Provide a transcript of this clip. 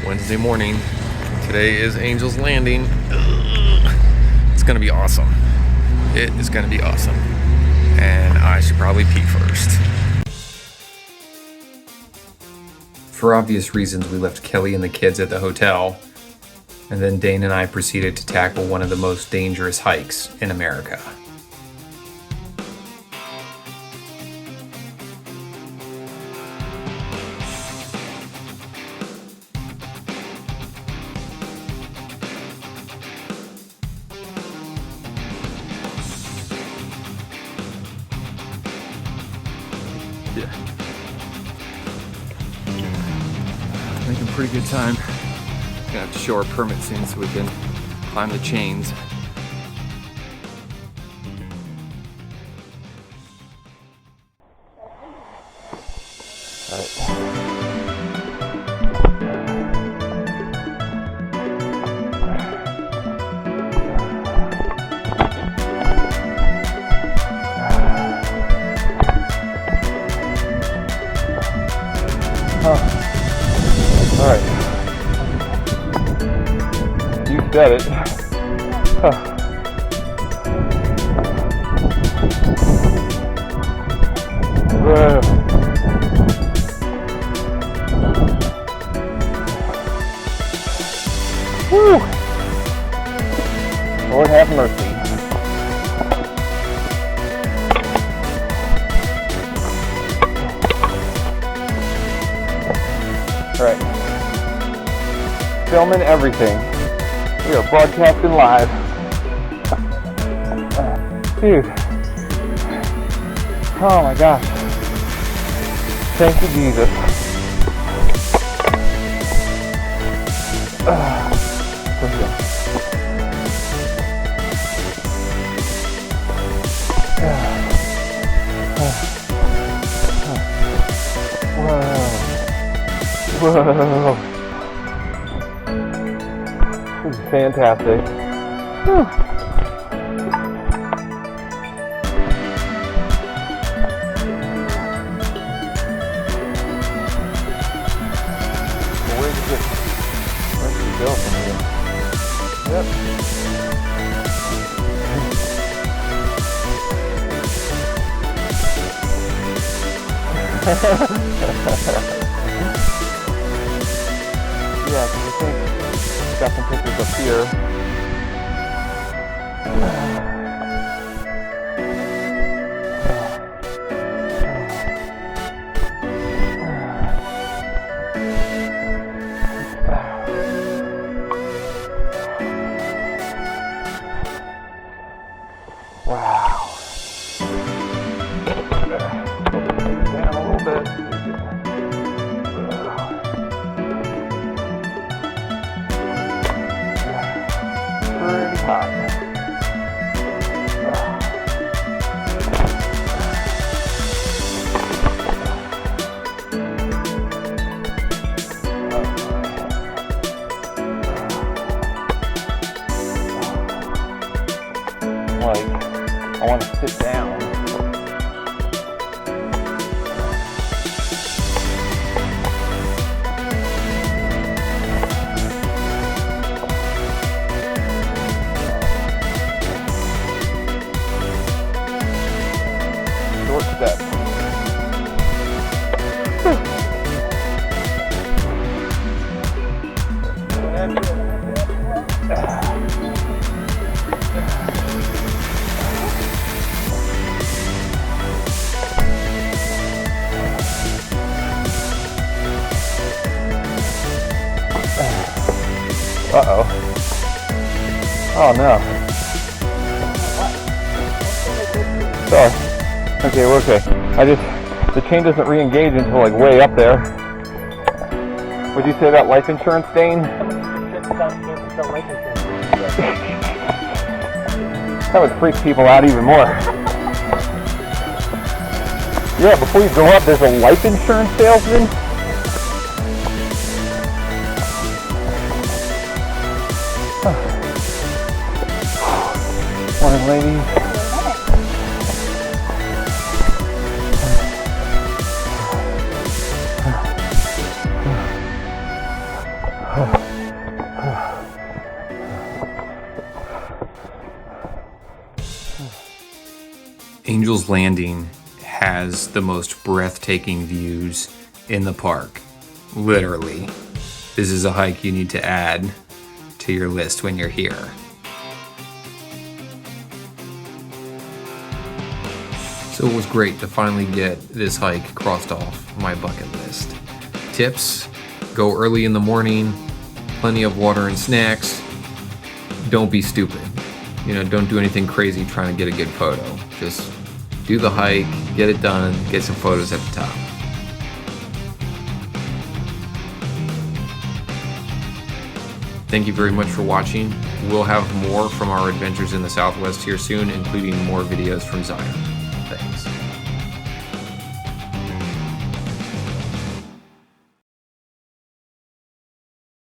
Wednesday morning. Today is Angel's Landing. It's gonna be awesome. It is gonna be awesome. And I should probably pee first. For obvious reasons, we left Kelly and the kids at the hotel, and then Dane and I proceeded to tackle one of the most dangerous hikes in America. Yeah. Making pretty good time. Gonna have to show our permit soon so we can climb the chains. All right. You said it. Woo! Lord have mercy. All right. Filming everything. We are broadcasting live. Dude. Oh my gosh. Thank you, Jesus. Whoa. This is fantastic. Whew. Well, where did you go from here? Yep. Yeah, because I think got some pictures up here. Wow. Down a little bit. Pretty hot. Like, I want to sit down. Short step. Uh-oh. Oh no. Sorry. Okay, we're okay. The chain doesn't re-engage until like way up there. Would you say that life insurance, Dane? That would freak people out even more. Yeah, before you go up, there's a life insurance salesman. Morning, ladies. Angel's Landing has the most breathtaking views in the park. Literally. This is a hike you need to add to your list when you're here. So it was great to finally get this hike crossed off my bucket list. Tips: go early in the morning, plenty of water and snacks. Don't be stupid. Don't do anything crazy trying to get a good photo. Just do the hike, get it done, get some photos at the top. Thank you very much for watching. We'll have more from our adventures in the Southwest here soon, including more videos from Zion.